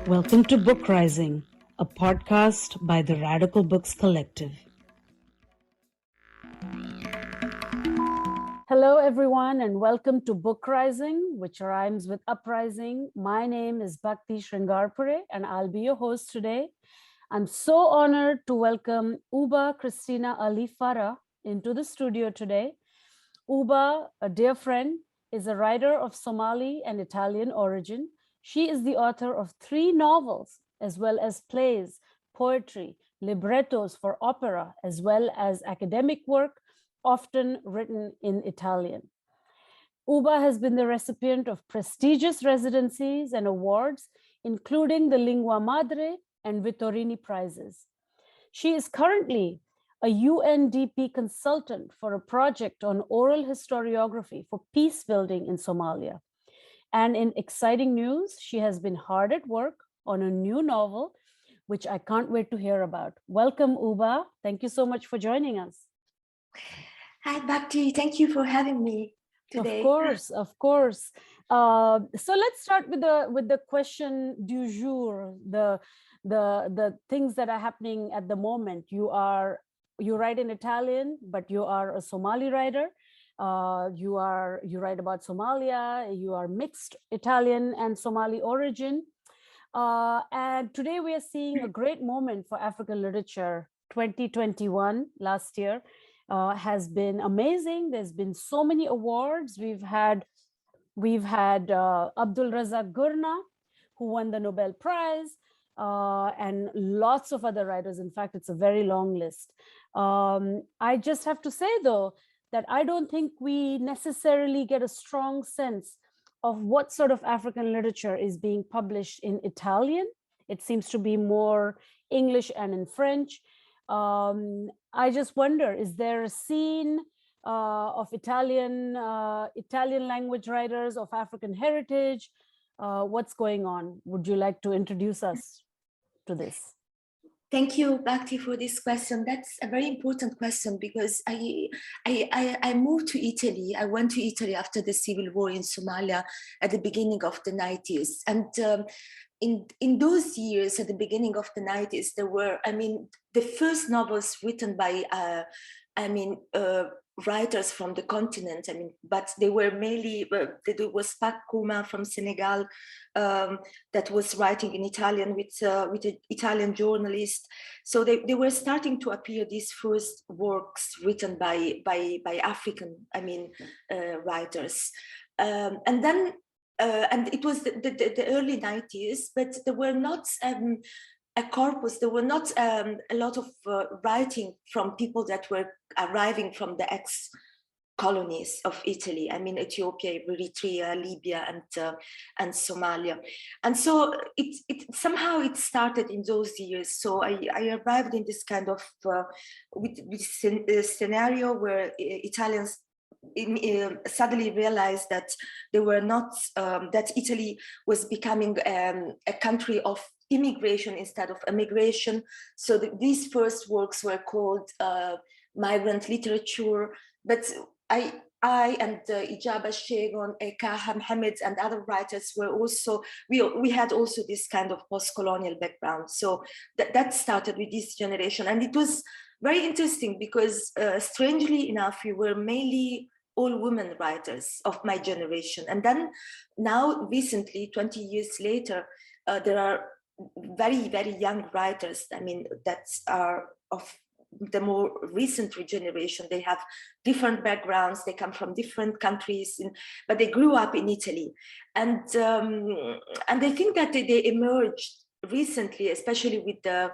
Welcome to BookRising, a podcast by the Radical Books Collective. Hello, everyone, and welcome to BookRising, which rhymes with uprising. My name is Bhakti Shringarpure, and I'll be your host today. I'm so honored to welcome Ubah Cristina Ali Farah into the studio today. Ubah, a dear friend, is a writer of Somali and Italian origin. She is the author of 3 novels, as well as plays, poetry, librettos for opera, as well as academic work, often written in Italian. Ubah has been the recipient of prestigious residencies and awards, including the Lingua Madre and Vittorini prizes. She is currently a UNDP consultant for a project on oral historiography for peace building in Somalia. And in exciting news, she has been hard at work on a new novel, which I can't wait to hear about. Welcome, Ubah. Thank you so much for joining us. Hi, Bhakti. Thank you for having me today. Of course, of course. So let's start with the question du jour, the things that are happening at the moment. You write in Italian, but you are a Somali writer. You write about Somalia. You are mixed Italian and Somali origin. And today we are seeing a great moment for African literature. 2021, last year, has been amazing. There's been so many awards. We've had Abdul Razak Gurna, who won the Nobel Prize, and lots of other writers. In fact, it's a very long list. I just have to say, though, that I don't think we necessarily get a strong sense of what sort of African literature is being published in Italian. It seems to be more English and in French. I just wonder, is there a scene of Italian language writers of African heritage? What's going on? Would you like to introduce us to this? Thank you, Bhakti, for this question. That's a very important question because I moved to Italy. I went to Italy after the civil war in Somalia at the beginning of the 90s. And in those years, at the beginning of the 90s, there were, the first novels written by, writers from the continent, but they were mainly, there was Khouma from Senegal that was writing in Italian with an Italian journalist. So they were starting to appear, these first works written by African, writers. And then, and it was the early 90s, but there were not a corpus, there were not a lot of writing from people that were arriving from the ex-colonies of Italy. Ethiopia, Eritrea, Libya, and Somalia. And so it somehow it started in those years. So I arrived in this kind of with scenario where Italians suddenly realized that they were not, that Italy was becoming a country of immigration instead of emigration. So these first works were called migrant literature, but I and Igiaba, Shegon, Eka, Mohammed, and other writers were also, we had also this kind of post-colonial background. So that started with this generation. And it was very interesting because strangely enough, we were mainly all women writers of my generation. And then now recently, 20 years later, there are very, very young writers, that are of the more recent generation. They have different backgrounds, they come from different countries, but they grew up in Italy. And I think that they emerged recently, especially with the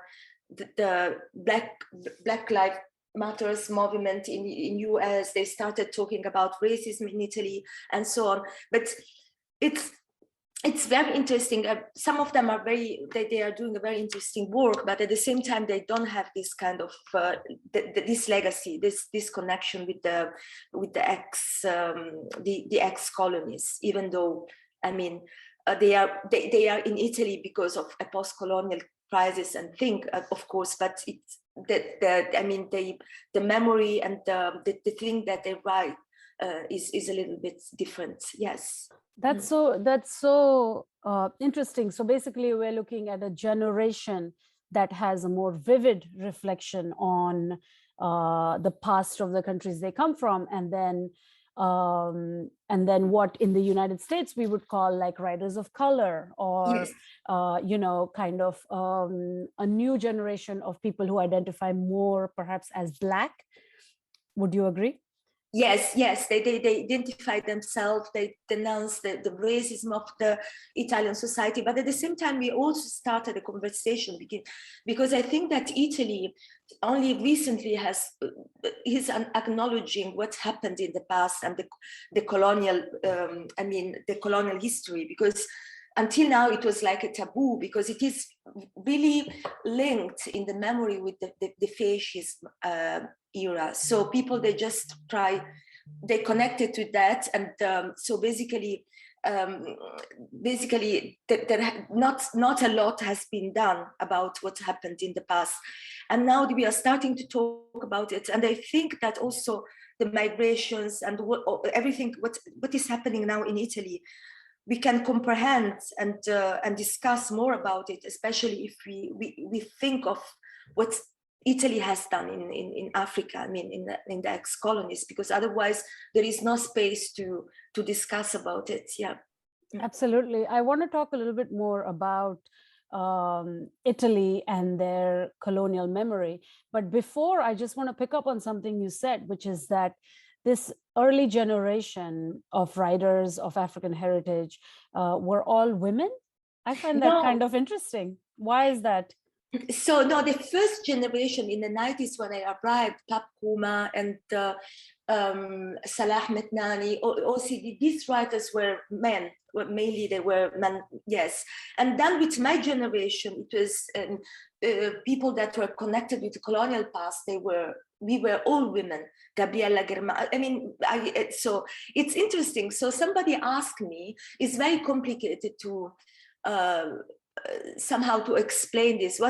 Black Lives Matters movement in US. They started talking about racism in Italy and so on. But it's very interesting. Some of them are they are doing a very interesting work, but at the same time, they don't have this kind of this legacy, this connection with the ex-colonies, even though they are in Italy because of a post-colonial prizes and think, of course, but it's the memory and the thing that they write is a little bit different. Yes. That's so interesting. So basically, we're looking at a generation that has a more vivid reflection on the past of the countries they come from, and then what in the United States we would call like writers of color, or Yes. kind of a new generation of people who identify more perhaps as Black. Would you agree? Yes, they identify themselves, they denounce the racism of the Italian society, but at the same time, we also started a conversation because I think that Italy only recently is acknowledging what happened in the past and the colonial, the colonial history, because until now it was like a taboo, because it is really linked in the memory with the fascist era. So people, they connected to that, and so basically not a lot has been done about what happened in the past, and now we are starting to talk about it. And I think that also the migrations and everything what is happening now in Italy, we can comprehend and discuss more about it, especially if we think of what Italy has done in Africa, in the ex-colonies, because otherwise there is no space to discuss about it. Yeah. Absolutely. I want to talk a little bit more about Italy and their colonial memory. But before, I just want to pick up on something you said, which is that this early generation of writers of African heritage were all women. I find that kind of interesting. Why is that? So no, the first generation in the 90s when I arrived, Khouma and Salah Metnani, also these writers were men. Well, mainly they were men, yes. And then with my generation, it was people that were connected with the colonial past. We were all women. Gabriella Germa. So it's interesting. So somebody asked me, it's very complicated to somehow to explain this.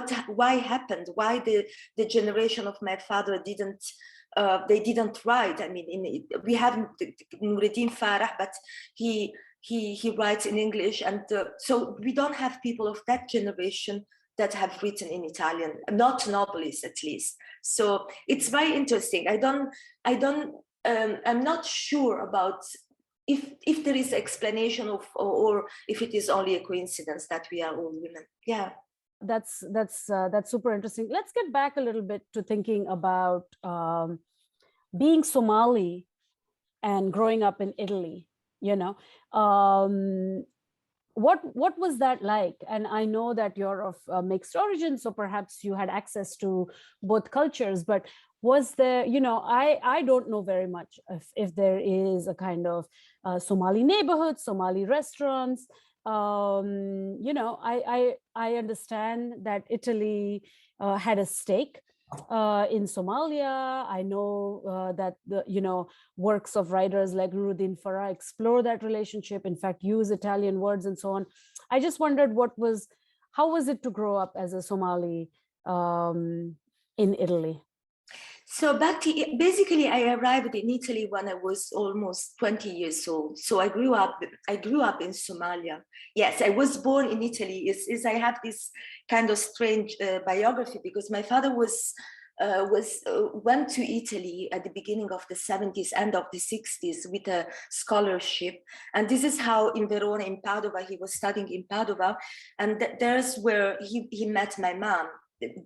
Why happened? Why the generation of my father didn't write? We have Nuruddin Farah, but he writes in English, and so we don't have people of that generation that have written in Italian, not novelists at least. So it's very interesting. I'm not sure about if there is explanation of, or if it is only a coincidence that we are all women. Yeah. That's super interesting. Let's get back a little bit to thinking about being Somali and growing up in Italy. What was that like? And I know that you're of mixed origin, so perhaps you had access to both cultures, but was there, I don't know very much if there is a kind of Somali neighborhood, Somali restaurants. I understand that Italy had a stake in Somalia. I know that the works of writers like Nuruddin Farah explore that relationship, in fact use Italian words and so on. I just wondered how was it to grow up as a Somali in Italy? So basically I arrived in Italy when I was almost 20 years old. So I grew up in Somalia. Yes, I was born in Italy. I have this kind of strange biography, because my father went to Italy at the beginning of the 70s, end of the 60s, with a scholarship. And this is how in Verona, in Padova, he was studying in Padova. And there's where he met my mom.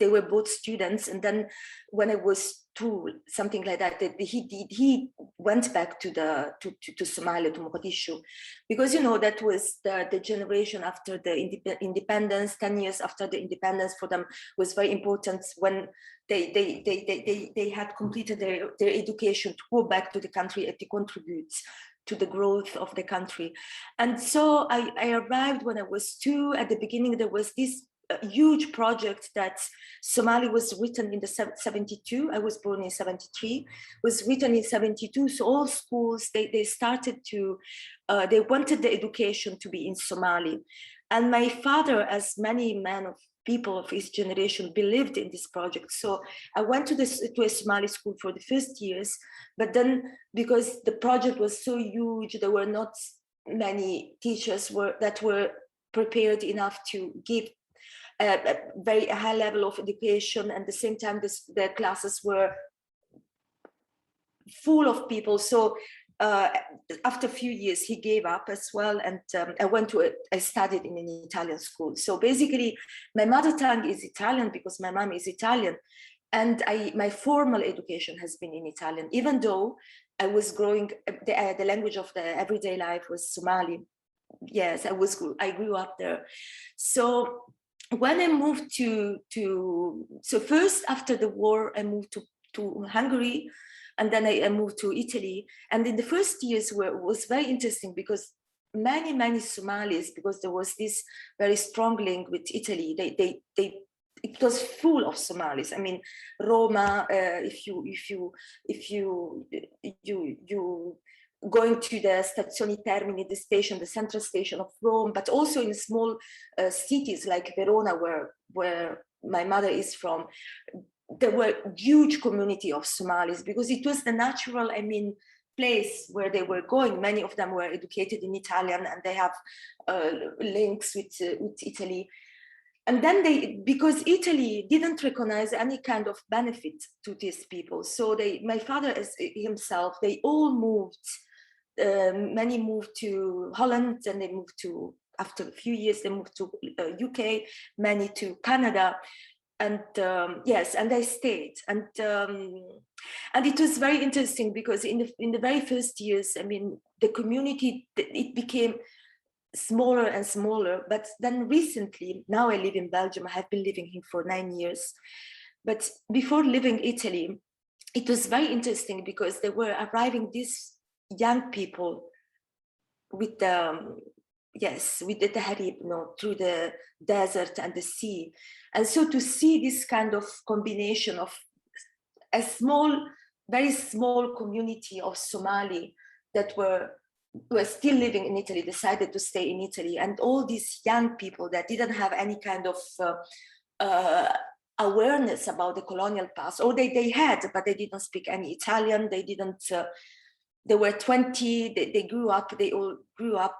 They were both students. And then when I was 2, something like that, he went back to Somalia, to Mogadishu, because that was the generation after the independence. 10 years after the independence for them was very important, when they had completed their education, to go back to the country and to contribute to the growth of the country. And so I arrived when I was 2. At the beginning, there was this huge project that Somali was written in the 72. I was born in 73, was written in 72. So all schools, they started to, they wanted the education to be in Somali. And my father, as many men of people of his generation believed in this project. So I went to a Somali school for the first years, but then because the project was so huge, there were not many teachers that were prepared enough to give a very high level of education, and at the same time the classes were full of people. So after a few years, he gave up as well, and I studied in an Italian school. So basically, my mother tongue is Italian because my mom is Italian, and my formal education has been in Italian, even though I was growing, the language of the everyday life was Somali. Yes, I grew up there. So when I moved so first after the war, I moved to Hungary, and then I moved to Italy. And in the first years was very interesting because many Somalis, because there was this very strong link with Italy, it was full of Somalis. I mean, Roma, if you going to the stazioni termini, the station, the central station of Rome, but also in small cities like Verona, where my mother is from, there were huge community of Somalis because it was the natural, place where they were going. Many of them were educated in Italian, and they have links with Italy. And then because Italy didn't recognize any kind of benefit to these people, so my father himself, they all moved. Many moved to Holland, and they moved after a few years, they moved to UK, many to Canada. And yes, and I stayed, and it was very interesting because in the very first years, the community, it became smaller and smaller. But then recently, now I live in Belgium. I have been living here for 9 years. But before leaving Italy, it was very interesting because they were arriving these young people with the tahrib, through the desert and the sea. And so to see this kind of combination of a very small community of Somali that were still living in Italy, decided to stay in Italy, and all these young people that didn't have any kind of awareness about the colonial past, or they had, but they didn't speak any Italian, they were 20, they all grew up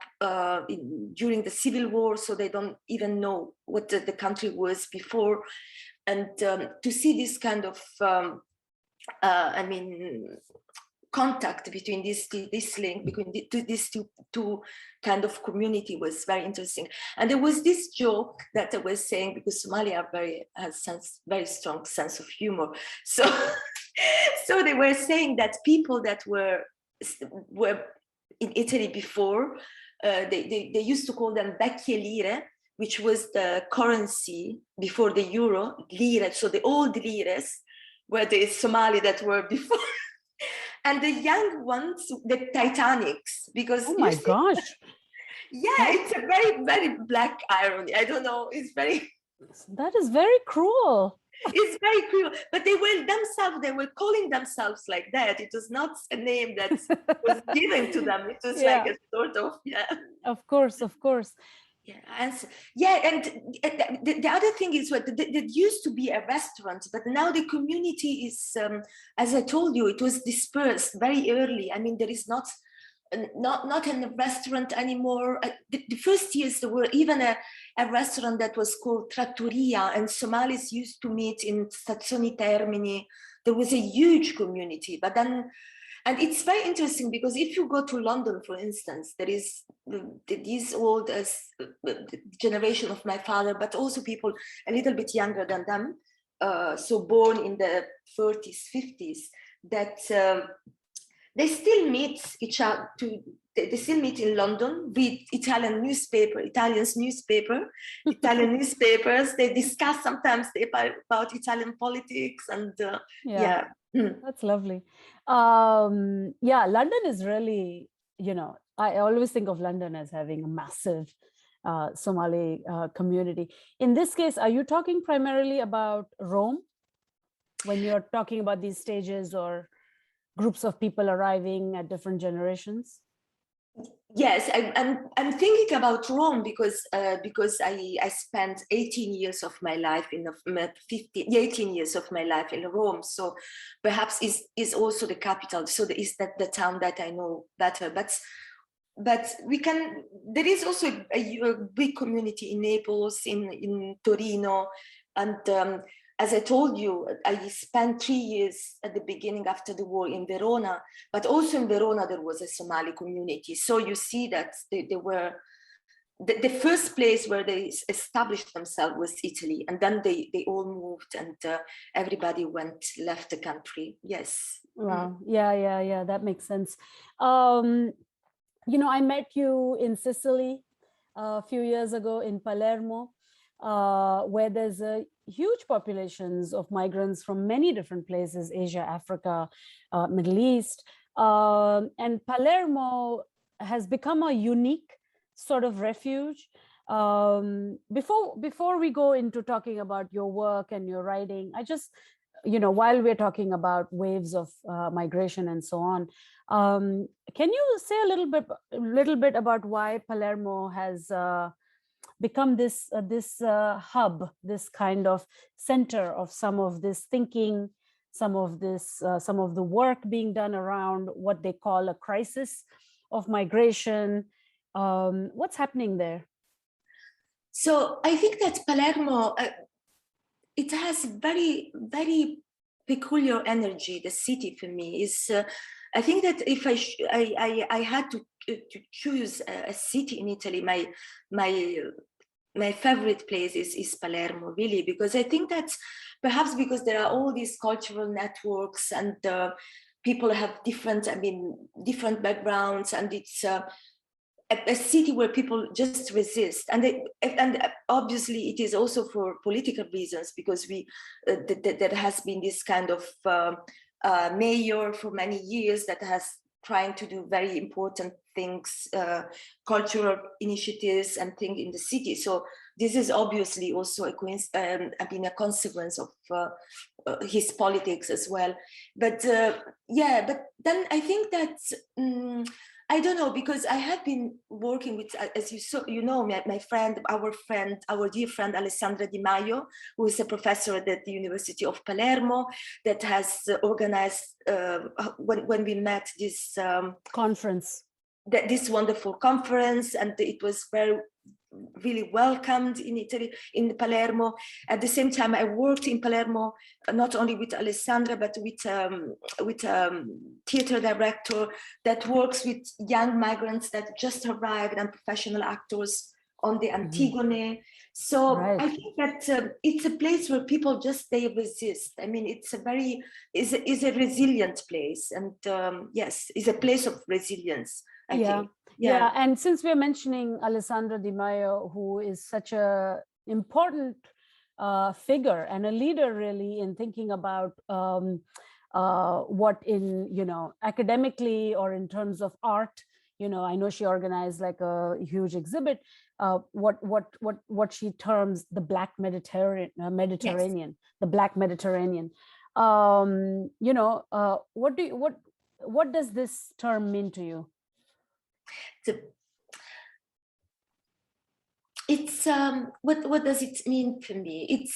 during the Civil War, so they don't even know what the country was before. And to see this kind of, contact between this link between these two kind of community was very interesting. And there was this joke that I was saying, because Somalia has very strong sense of humor. So, so they were saying that people that were in Italy before, they used to call them vecchie lire, which was the currency before the euro, lire. So the old lires were the Somali that were before. And the young ones, the Titanics, because oh my gosh. Yeah, it's a very, very black irony. I don't know. That is very cruel. It's very cruel. But they were calling themselves like that. It was not a name that was given to them. It was like a sort of, Of course. Yeah, and the other thing is there used to be a restaurant, but now the community is, as I told you, it was dispersed very early. There is not a restaurant anymore. The first years there were even a restaurant that was called Trattoria, and Somalis used to meet in stazioni termini. There was a huge community, but then. And it's very interesting because if you go to London, for instance, there is these old generation of my father, but also people a little bit younger than them, so born in the 30s, 50s, that they still meet each other. They still meet in London, read Italian newspapers. They discuss sometimes about Italian politics, and That's lovely. London is really, I always think of London as having a massive Somali community. In this case, are you talking primarily about Rome when you're talking about these stages or groups of people arriving at different generations? Yes, I'm thinking about Rome because I spent 18 years of my life in 18 years of my life in Rome. So perhaps is also the capital. So is that the town that I know better. But there is also a big community in Naples, in Torino, and as I told you, I spent 3 years at the beginning after the war in Verona, but also in Verona there was a Somali community. So you see that they were, the first place where they established themselves was Italy, and then they all moved, and everybody left the country. Yes. Wow. Yeah, that makes sense. I met you in Sicily a few years ago in Palermo, where there's a huge populations of migrants from many different places, Asia, Africa, Middle East. And Palermo has become a unique sort of refuge. Before we go into talking about your work and your writing, I just, while we're talking about waves of migration and so on, can you say a little bit about why Palermo has become this hub, this kind of center of some of this thinking, some of the work being done around what they call a crisis of migration? What's happening there? So I think that Palermo, it has very, very peculiar energy. The city for me is, I think that if I had to choose a city in Italy, my favorite place is Palermo, really, because I think that perhaps because there are all these cultural networks and people have different backgrounds, and it's a city where people just resist, and obviously it is also for political reasons, because there has been this kind of mayor for many years that has trying to do very important things, cultural initiatives and things in the city. So this is obviously also a consequence of his politics as well. But but then I think that I don't know, because I have been working with, as my friend, our dear friend Alessandra Di Maio, who is a professor at the University of Palermo, that has organized, when we met, this conference, this wonderful conference, and it was really welcomed in Italy, in Palermo. At the same time, I worked in Palermo, not only with Alessandra, but with theater director that works with young migrants that just arrived and professional actors on the Antigone. So right. I think that it's a place where people they resist. I mean, it's a resilient place, and yes, it's a place of resilience, I think. Yeah, and since we're mentioning Alessandra Di Maio, who is such a important figure and a leader really in thinking about what in, academically or in terms of art, I know she organized like a huge exhibit, what she terms the Black Mediterranean, Yes. the Black Mediterranean. What does this term mean to you? It's what does it mean for me?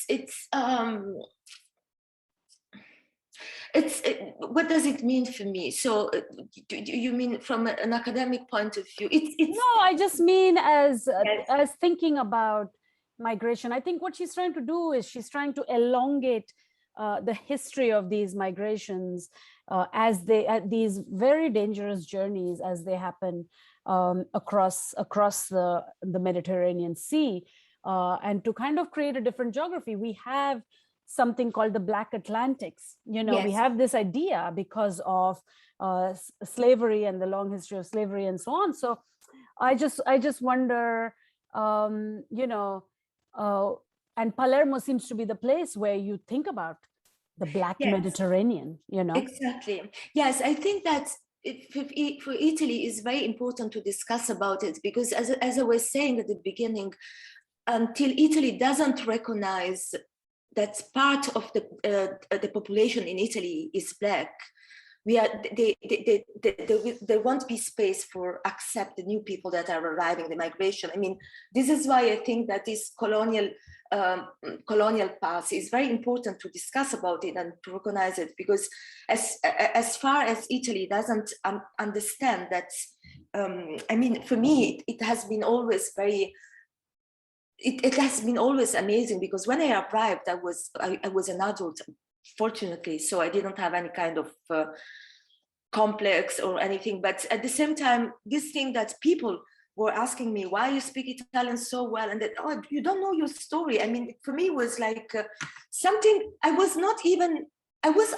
What does it mean for me? So do you mean from an academic point of view? No, I just mean as thinking about migration. I think what she's trying to do is she's trying to elongate the history of these migrations as these very dangerous journeys as they happen across the Mediterranean Sea, and to kind of create a different geography. We have something called the Black Atlantics. We have this idea because of slavery and the long history of slavery and so on. So I just wonder, and Palermo seems to be the place where you think about the Black Mediterranean, Exactly. Yes, I think that for Italy is very important to discuss about it, because as I was saying at the beginning, until Italy doesn't recognize that part of the population in Italy is Black, there won't be space for accept the new people that are arriving, the migration. I mean, this is why I think that this colonial past is very important to discuss about it and to recognize it, because as far as Italy doesn't understand that, I mean, for me, it has been always very, it has been always amazing, because when I arrived, I was an adult, fortunately, so I didn't have any kind of complex or anything. But at the same time, this thing that people were asking me, why you speak Italian so well, and that, oh, you don't know your story. I mean, for me, it was like something. I was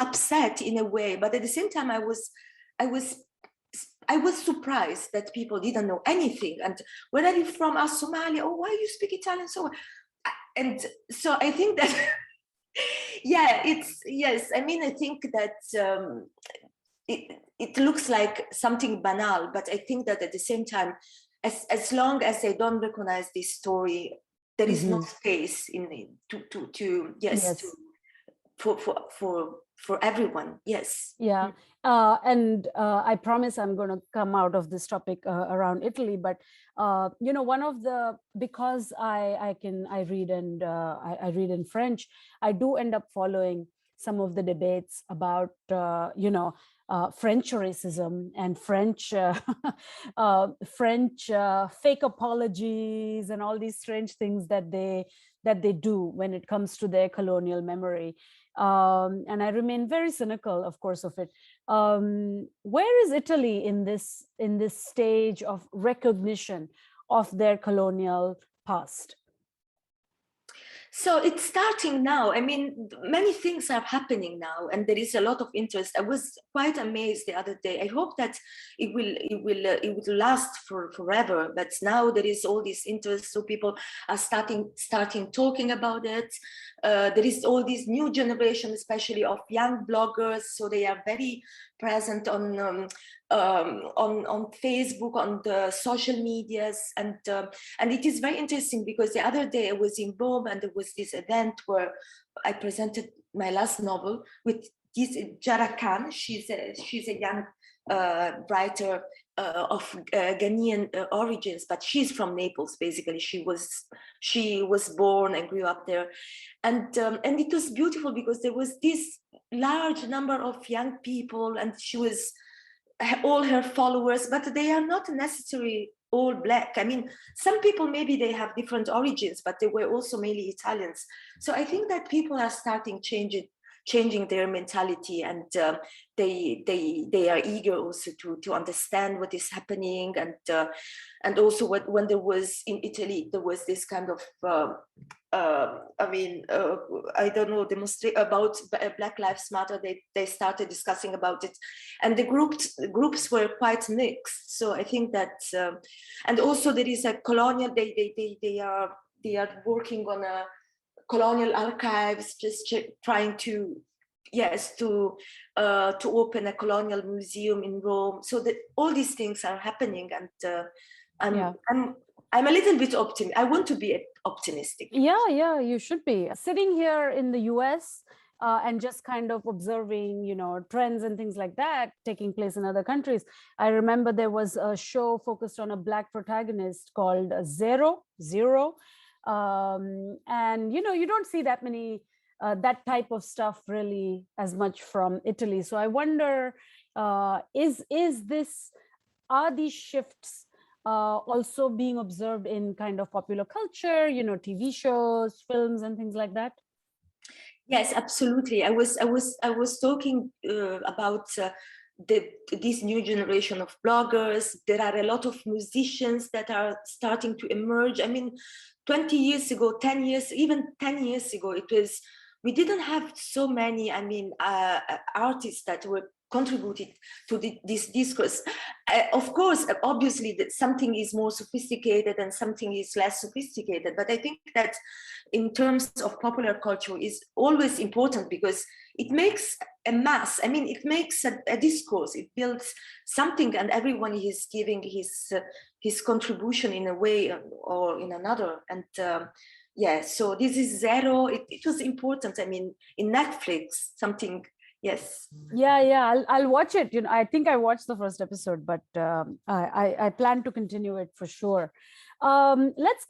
upset in a way, but at the same time, I was surprised that people didn't know anything. And where are you from? Somalia. Oh, why you speak Italian so well? And so I think that, yeah, yes. I mean, I think that it looks like something banal, but I think that at the same time, as long as they don't recognize this story, there is no space for everyone. Yes. Yeah. And I promise I'm going to come out of this topic around Italy, but one of the, because I read and I read in French, I do end up following some of the debates about French racism and French fake apologies and all these strange things that they do when it comes to their colonial memory. And I remain very cynical, of course, of it. Where is Italy in this stage of recognition of their colonial past? So it's starting now. I mean, many things are happening now, and there is a lot of interest. I was quite amazed the other day. I hope that it will last forever. But now there is all this interest, so people are starting talking about it. There is all this new generation, especially of young bloggers, so they are very present on Facebook, on the social medias, and it is very interesting, because the other day I was in Rome and there was this event where I presented my last novel with this Jara Khan. She's a young writer of Ghanaian origins, but she's from Naples. Basically, she was born and grew up there, and it was beautiful because there was this large number of young people, and she was all her followers, but they are not necessarily all Black. I mean, some people, maybe they have different origins, but they were also mainly Italians. So I think that people are starting changing their mentality, and they are eager also to understand what is happening, and also when there was in Italy, there was this kind of I don't know, demonstrate about Black Lives Matter. They started discussing about it, and the groups were quite mixed. So I think that, and also there is a colonial. They are working on a colonial archives, just trying to open a colonial museum in Rome. So that all these things are happening, and I'm a little bit optimistic. I want to be optimistic. Yeah, you should be. Sitting here in the US and just kind of observing, trends and things like that taking place in other countries. I remember there was a show focused on a Black protagonist called Zero. And, you don't see that many, that type of stuff really as much from Italy. So I wonder, are these shifts also being observed in kind of popular culture, TV shows, films, and things like that? Yes, absolutely. I was talking about this new generation of bloggers. There are a lot of musicians that are starting to emerge. I mean, 20 years ago, 10 years, even 10 years ago, we didn't have so many, artists that were contributed to this discourse. Of course, obviously, that something is more sophisticated and something is less sophisticated. But I think that in terms of popular culture is always important, because it makes a mass. I mean, it makes a discourse. It builds something, and everyone is giving his contribution in a way or in another. And so this is Zero. It was important. I mean, in Netflix, something Yes. Yeah, I'll watch it. I think I watched the first episode, but I plan to continue it for sure. Let's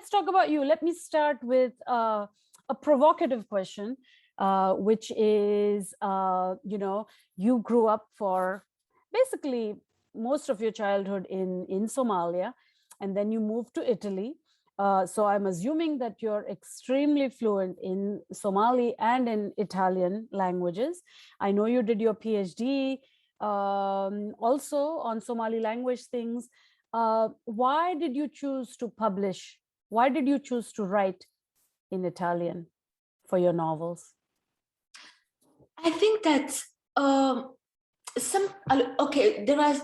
talk about you. Let me start with a provocative question, which is, you grew up for basically most of your childhood in Somalia, and then you moved to Italy. So I'm assuming that you're extremely fluent in Somali and in Italian languages. I know you did your PhD also on Somali language things. Why did you choose to publish? Why did you choose to write in Italian for your novels? I think that there are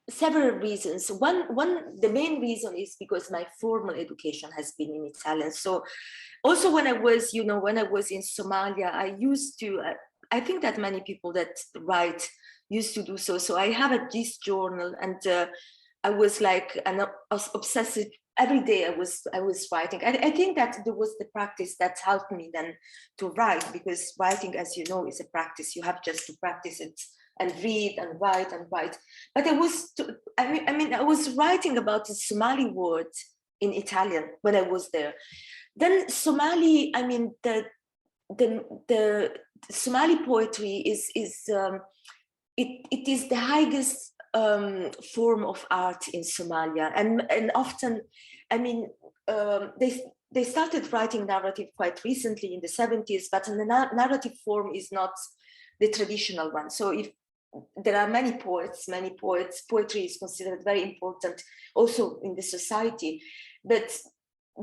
several reasons. The main reason is because my formal education has been in Italian. So also when I was in Somalia, I used to, I think that many people that write used to do so. So I have this journal, and I was like obsessive. Every day I was writing. I think that there was the practice that helped me then to write, because writing, as you know, is a practice. You have just to practice it and read and write and write. But I was writing about the Somali word in Italian when I was there. Then Somali, the Somali poetry is it is the highest form of art in Somalia, and often, they started writing narrative quite recently in the 70s, but the narrative form is not the traditional one. So if there are many poets, poetry is considered very important also in the society. But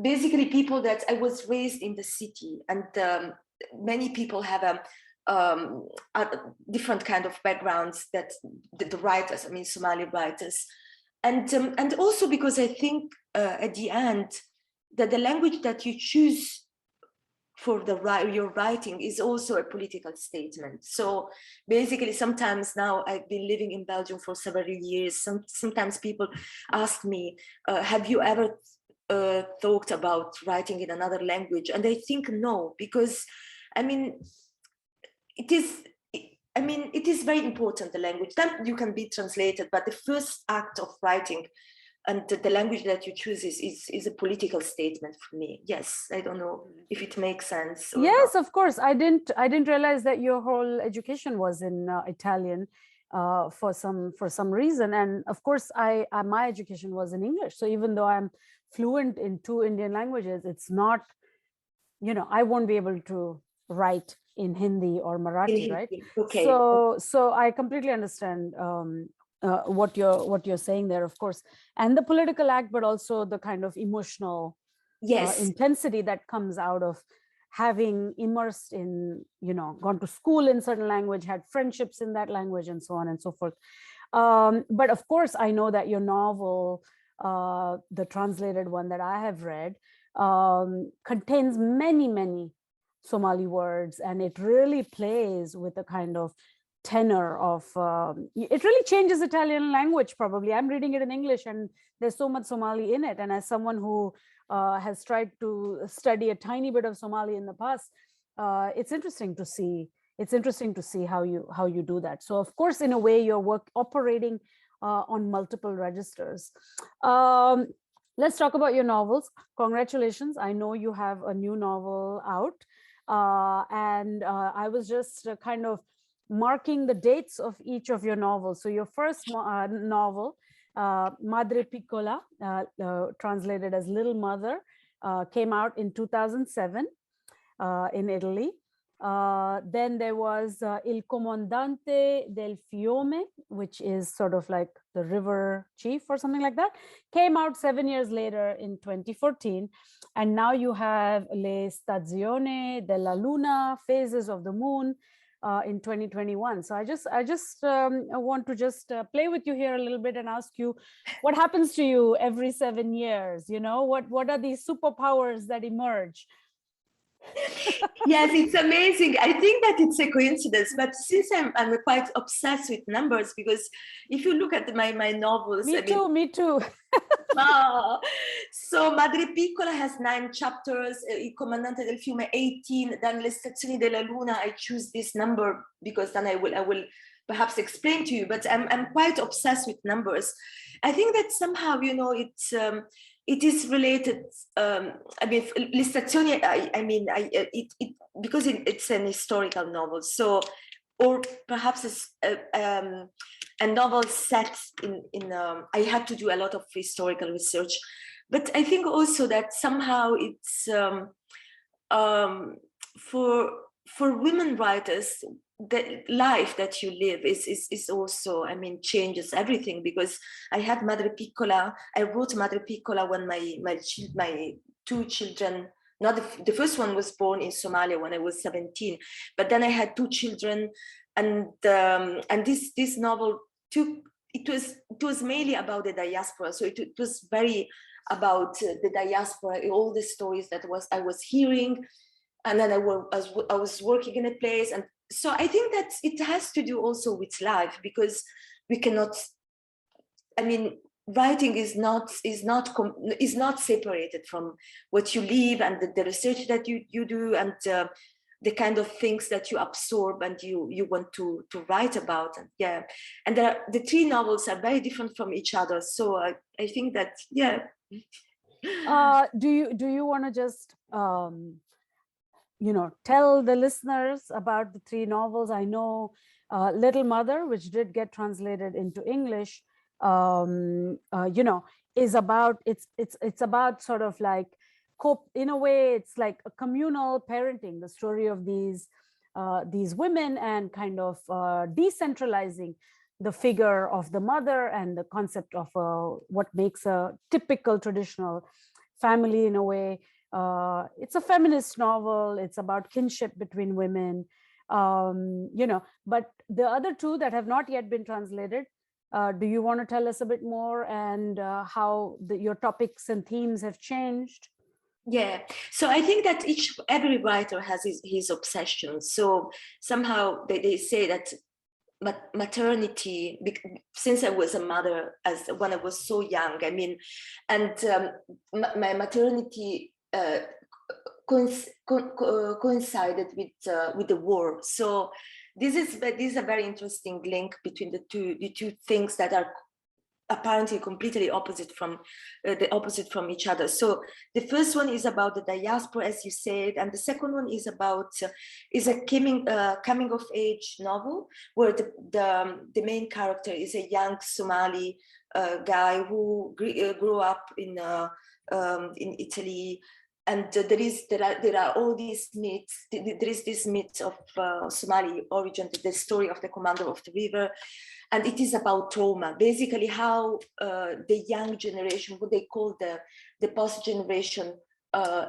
basically, people that I was raised in the city, and many people have a different kind of backgrounds that the writers, Somali writers, and also because I think at the end that the language that you choose for your writing is also a political statement. So basically, sometimes now I've been living in Belgium for several years. Sometimes people ask me, have you ever thought about writing in another language? And I think no, because it is very important, the language. Then you can be translated, but the first act of writing and the language that you choose is a political statement for me. Yes, I don't know if it makes sense. Yes, not. of course. I didn't realize that your whole education was in Italian for some reason. And of course, my education was in English. So even though I'm fluent in 2 Indian languages, it's not, I won't be able to write in Hindi or Marathi, right? Okay. So I completely understand what you're saying there, of course, and the political act, but also the kind of emotional intensity that comes out of having immersed in, gone to school in certain language, had friendships in that language, and so on and so forth. But of course, I know that your novel, the translated one that I have read, contains many Somali words, and it really plays with a kind of tenor of, it really changes Italian language probably. I'm reading it in English and there's so much Somali in it. And as someone who has tried to study a tiny bit of Somali in the past, it's interesting to see. It's interesting to see how you do that. So of course, in a way, you're operating on multiple registers. Let's talk about your novels. Congratulations. I know you have a new novel out. And I was just kind of marking the dates of each of your novels. So your first novel, Madre Piccola, translated as Little Mother, came out in 2007 in Italy. Then there was Il Comandante del Fiume, which is sort of like the river chief or something like that, came out 7 years later in 2014. And now you have Le Stazioni della Luna, Phases of the Moon, in 2021. So I just want to just play with you here a little bit and ask you, what happens to you every 7 years? What are these superpowers that emerge? Yes, it's amazing. I think that it's a coincidence, but since I'm quite obsessed with numbers, because if you look at my novels, Me too. Ah, so Madre Piccola has 9 chapters, Il comandante del fiume 18, then Le stazioni della luna. I choose this number because then I will perhaps explain to you, but I'm quite obsessed with numbers. I think that somehow, you know, it is related. I mean, Le stazioni, because it's an historical novel, so, or perhaps it's a novel set in I had to do a lot of historical research, but I think also that somehow it's for women writers, the life that you live is also, I mean, changes everything, because I had Madre Piccola. I wrote Madre Piccola when my 2 children, not the first one was born in Somalia when I was 17, but then I had 2 children, and this novel it was mainly about the diaspora, so it was very about the diaspora, all the stories that I was hearing, and then I was working in a place, and so I think that it has to do also with life, because we cannot, I mean, writing is not separated from what you live and the research that you do, and the kind of things that you absorb and you want to write about. And yeah, and the 3 novels are very different from each other, so I think that, yeah. Do you want to just you know, tell the listeners about the 3 novels? I know Little Mother, which did get translated into English, you know, is about, it's about sort of like, in a way, it's like a communal parenting, the story of these women, and kind of decentralizing the figure of the mother and the concept of what makes a typical traditional family in a way. It's a feminist novel. It's about kinship between women, you know, but the other 2 that have not yet been translated, do you want to tell us a bit more, and how your topics and themes have changed? Yeah, so I think that every writer has his obsession. So somehow they say that maternity, since I was a mother when I was so young, I mean, and my maternity coincided with the war. So this is a very interesting link between the two things that are apparently completely opposite from each other. So the first one is about the diaspora, as you said, and the second one is about is a coming of age novel, where the main character is a young Somali guy who grew up in Italy. And there are all these myths. There is this myth of Somali origin, the story of the commander of the river, and it is about trauma. Basically, how the young generation, what they call the post generation,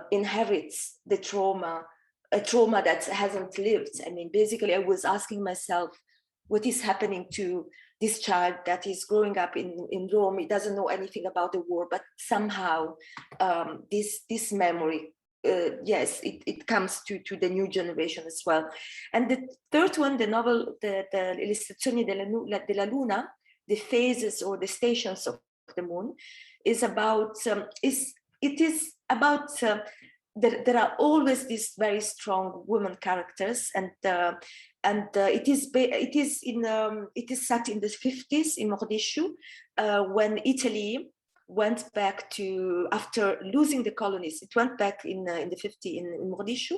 inherits the trauma, a trauma that hasn't lived. I mean, basically, I was asking myself, what is happening to this child that is growing up in Rome? He doesn't know anything about the war, but somehow this memory, yes, it comes to the new generation as well. And the third one, the novel, the Illustrazioni della Luna, the phases or the stations of the moon, is about there are always these very strong women characters, and it is set in the 50s in Mogadishu, when Italy went back to, after losing the colonies, it went back in the 50s in Mogadishu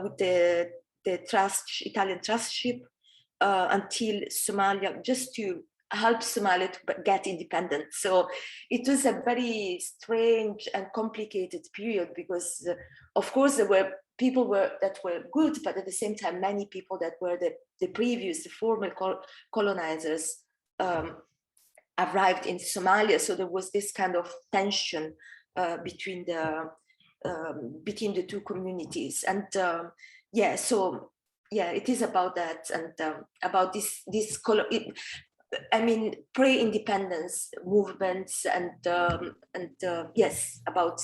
with the Italian trust ship until Somalia, just to help Somalia to get independent. So it was a very strange and complicated period, because of course there were people that were good, but at the same time many people that were the former colonizers arrived in Somalia. So there was this kind of tension between the two communities, and yeah, so yeah, it is about that, and about this I mean, pre-independence movements, and yes, about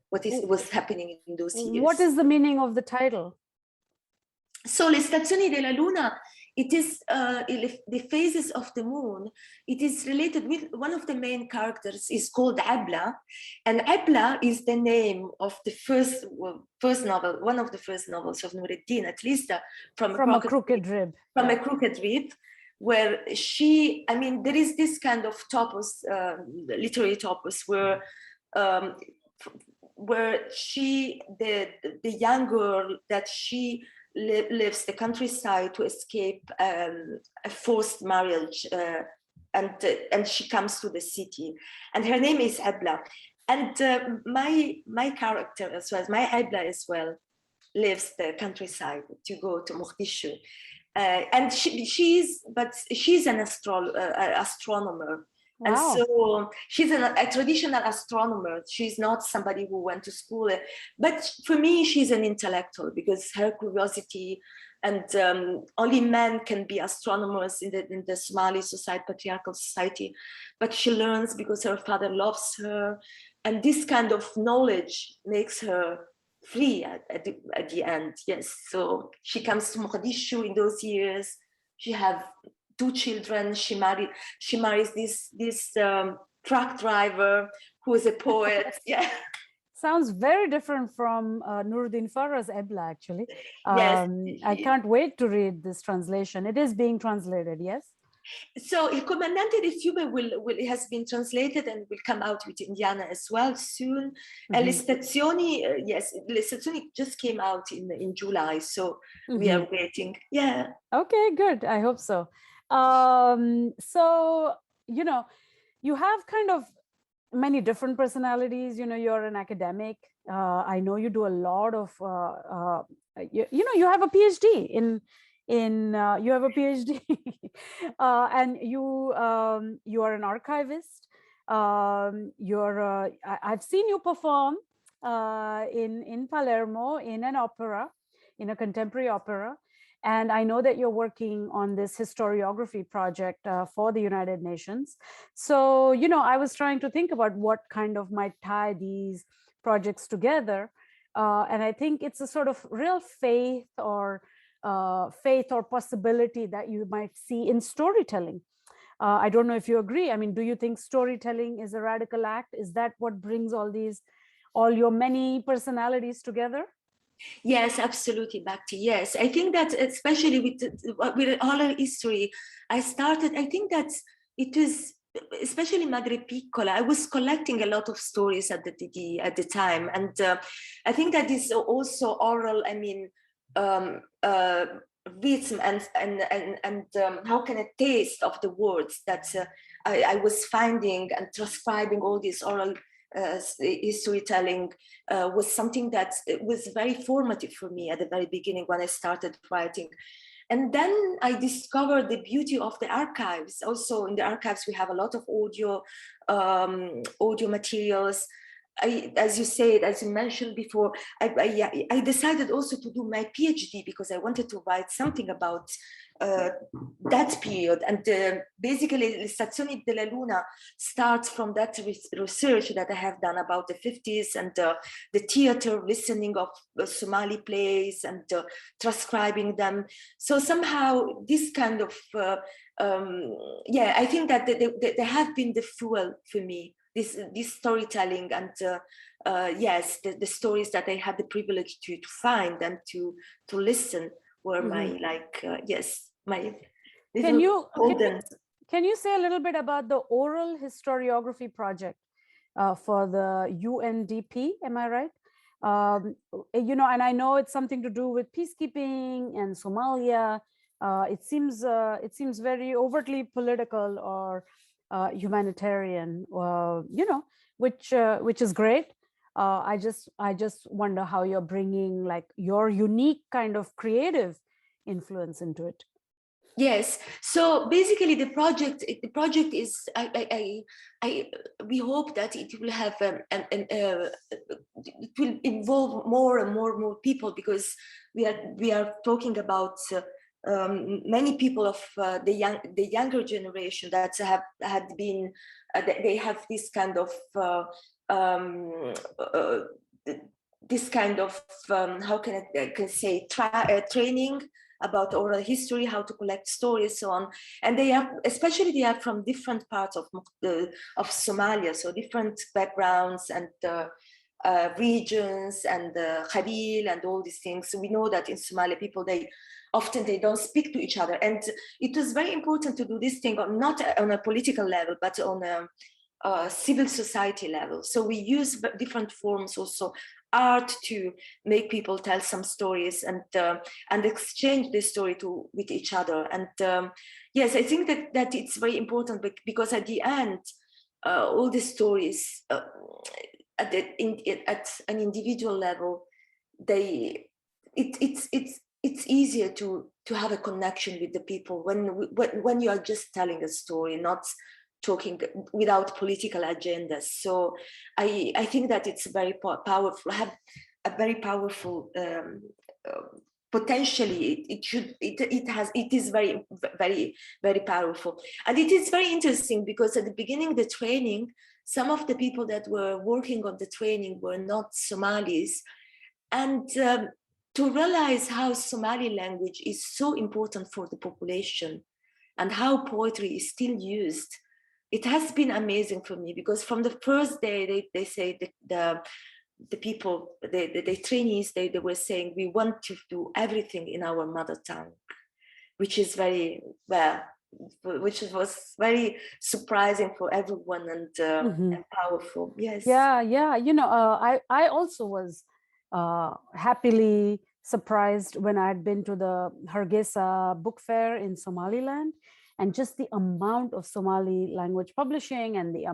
what was happening in those years. What is the meaning of the title? So le stazioni della luna, it is the phases of the moon. It is related with one of the main characters is called Abla, and Abla is the name of the first novel, one of the first novels of Nuruddin, at least from a crooked rib. From a crooked rib, where she, I mean, there is this kind of topos, literary topos, where she, the young girl, that she lives the countryside to escape a forced marriage, and she comes to the city, and her name is Abla, and my character as well, my Abla as well, lives the countryside to go to Mogadishu, and she's an astronomer. Wow. And so she's a traditional astronomer. She's not somebody who went to school, but for me, she's an intellectual, because her curiosity, and only men can be astronomers in the Somali society, patriarchal society, but she learns because her father loves her, and this kind of knowledge makes her free at the end. Yes, so she comes to Mogadishu in those years. She have 2 children. She marries this truck driver who is a poet. Yeah. Sounds very different from Nuruddin Farah's Ebla, actually. Yes. I can't wait to read this translation. It is being translated, yes? So Il Comandante di Fiume it has been translated and will come out with Indiana as well soon. And Le Stazioni, yes, Le Stazioni just came out in July, so we are waiting. Yeah. Okay, good. I hope so. So, you know, you have kind of many different personalities. You know, you're an academic. I know you do a lot of, you have a PhD you have a PhD and you are an archivist. I've seen you perform in Palermo in an opera, in a contemporary opera. And I know that you're working on this historiography project for the United Nations. So, you know, I was trying to think about what kind of might tie these projects together. And I think it's a sort of real faith or possibility that you might see in storytelling. I don't know if you agree. I mean, do you think storytelling is a radical act? Is that what brings all your many personalities together? Yes, absolutely, Bhakti. Yes, I think that especially with oral history, I think that it was, especially Madre Piccola, I was collecting a lot of stories at the time, and I think that is also oral. I mean, rhythm and how can a taste of the words that I was finding and transcribing all these oral storytelling was something that was very formative for me at the very beginning when I started writing. And then I discovered the beauty of the archives. Also in the archives, we have a lot of audio materials. As you mentioned before, I decided also to do my PhD because I wanted to write something about that period. And basically, Le Stazioni della Luna starts from that research that I have done about the 50s and the theater, listening of Somali plays and transcribing them. So somehow this kind of, I think that they have been the fuel for me. This storytelling and yes, the stories that I had the privilege to find and to listen were my my. Can you say a little bit about the oral historiography project for the UNDP? Am I right? You know, and I know it's something to do with peacekeeping and Somalia. It seems very overtly political or humanitarian, you know, which is great. I just wonder how you're bringing like your unique kind of creative influence into it. Yes. So basically, the project is we hope that it will have it will involve more and more people, because we are talking about many people of the younger generation that had been they have this kind of this kind of, how can I can say, training about oral history, how to collect stories, so on. And they are, especially they are from different parts of Somalia, so different backgrounds and regions and Khabil and all these things. So we know that in Somalia, people, they don't speak to each other. And it was very important to do this thing not on a political level, but on a civil society level. So we use different forms, also art, to make people tell some stories and exchange this story with each other. And yes, I think that it's very important, because at the end, all the stories at an individual level, it's easier to have a connection with the people when you are just telling a story, not talking without political agendas. So I think that it's very powerful, have a very powerful potentially it is very, very, very powerful. And it is very interesting, because at the beginning, the training, some of the people that were working on the training were not Somalis. And to realize how Somali language is so important for the population and how poetry is still used, it has been amazing for me, because from the first day, they say the people, the trainees, they were saying, we want to do everything in our mother tongue, which is very, well, which was very surprising for everyone and powerful. Yes. Yeah. You know, I also was happily surprised when I had been to the Hargeisa book fair in Somaliland, and just the amount of Somali language publishing and the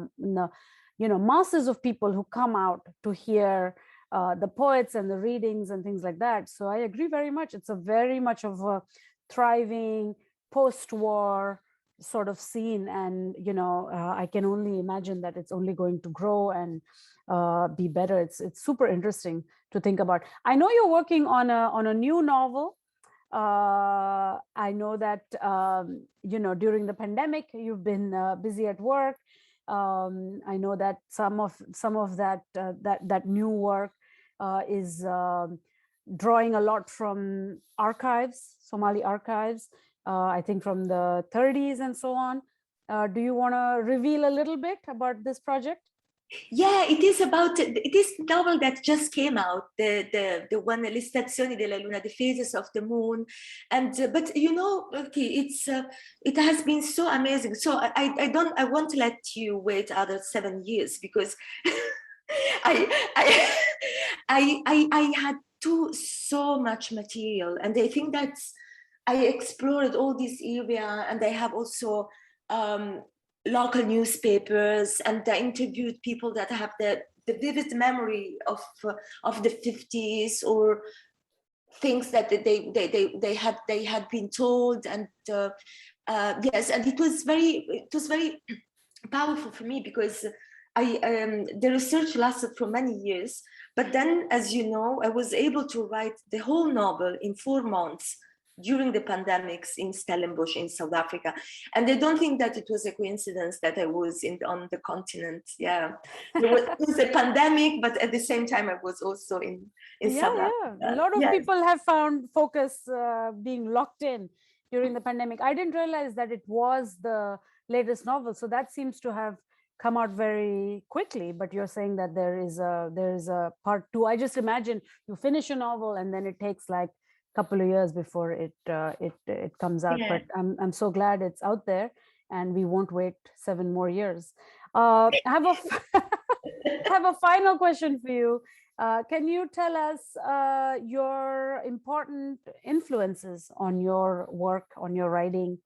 you know, masses of people who come out to hear the poets and the readings and things like that. So I agree very much. It's a very much of a thriving post-war sort of scene, and you know, I can only imagine that it's only going to grow and be better. It's super interesting to think about. I know you're working on a new novel. I know that you know, during the pandemic you've been busy at work. I know that some of that new work is drawing a lot from archives, Somali archives, I think from the 30s and so on. Do you want to reveal a little bit about this project? Yeah, it is novel that just came out, the one, Le stazioni della luna, the phases of the moon. And but you know, okay, it has been so amazing. So I won't let you wait other 7 years, because I had so much material, and I think that I explored all this area, and I have also local newspapers, and I interviewed people that have the vivid memory of the 50s, or things that they had been told. And yes, and it was very powerful for me, because the research lasted for many years, but then, as you know, I was able to write the whole novel in 4 months during the pandemics in Stellenbosch in South Africa. And I don't think that it was a coincidence that I was on the continent. Yeah, it was a pandemic, but at the same time, I was also in South Africa. A lot of people have found focus being locked in during the pandemic. I didn't realize that it was the latest novel. So that seems to have come out very quickly, but you're saying that there is a part 2. I just imagine you finish a novel and then it takes like couple of years before it comes out. Yeah. But I'm so glad it's out there, and we won't wait 7 more years. I have a final question for you. Can you tell us your important influences on your work, on your writing,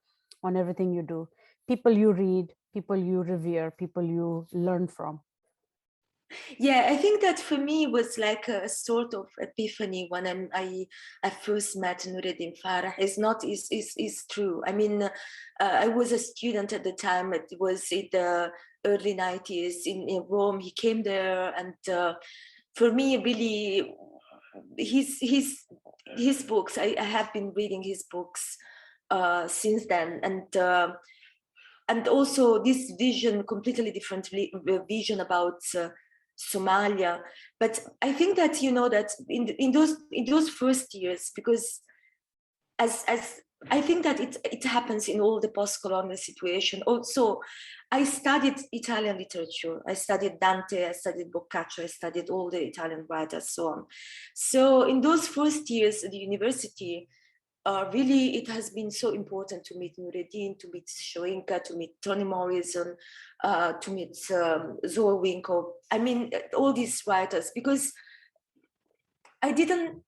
on everything you do? People you read, people you revere, people you learn from. Yeah, I think that for me was like a sort of epiphany when I first met Nuruddin Farah. Is true. I mean, I was a student at the time. It was in the early 90s in Rome. He came there, and for me, really, his books. I have been reading his books since then, and also this vision, completely different vision about Somalia. But I think that, you know, that in those first years, because as I think that it happens in all the post-colonial situation. Also, I studied Italian literature. I studied Dante, I studied Boccaccio, I studied all the Italian writers, so on. So in those first years at the university, really, it has been so important to meet Nuruddin, to meet Shoinka, to meet Toni Morrison, to meet Zoe Winkle. I mean, all these writers, because I didn't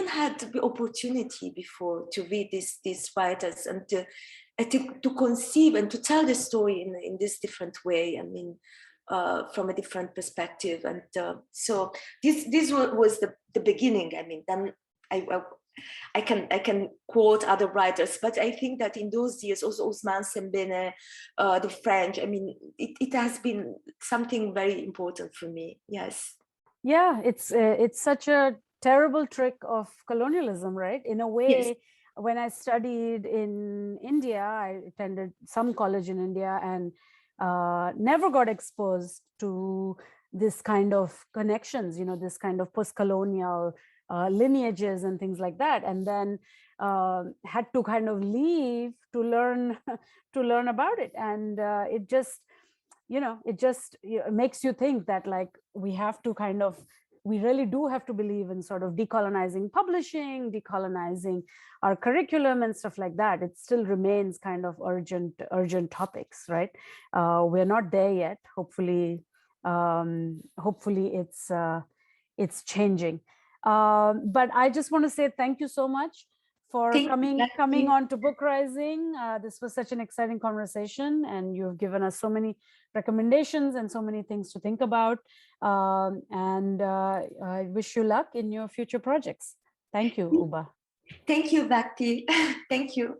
have the opportunity before to read these writers and to conceive and to tell the story in this different way. I mean, from a different perspective. And so this was the beginning. I mean, then I can quote other writers, but I think that in those years, also Ousmane Sembene, the French, I mean, it has been something very important for me. Yes. Yeah, it's such a terrible trick of colonialism, right? In a way, yes. When I studied in India, I attended some college in India and never got exposed to this kind of connections, you know, this kind of post-colonial lineages and things like that. And then had to kind of leave to learn about it. And it just, you know, it makes you think that like we really do have to believe in sort of decolonizing publishing, decolonizing our curriculum and stuff like that. It still remains kind of urgent topics, right? We're not there yet. Hopefully it's changing. But I just want to say thank you so much for coming on to BookRising. This was such an exciting conversation, and you've given us so many recommendations and so many things to think about. And I wish you luck in your future projects. Thank you, Ubah. Thank you, Bhakti. Thank you.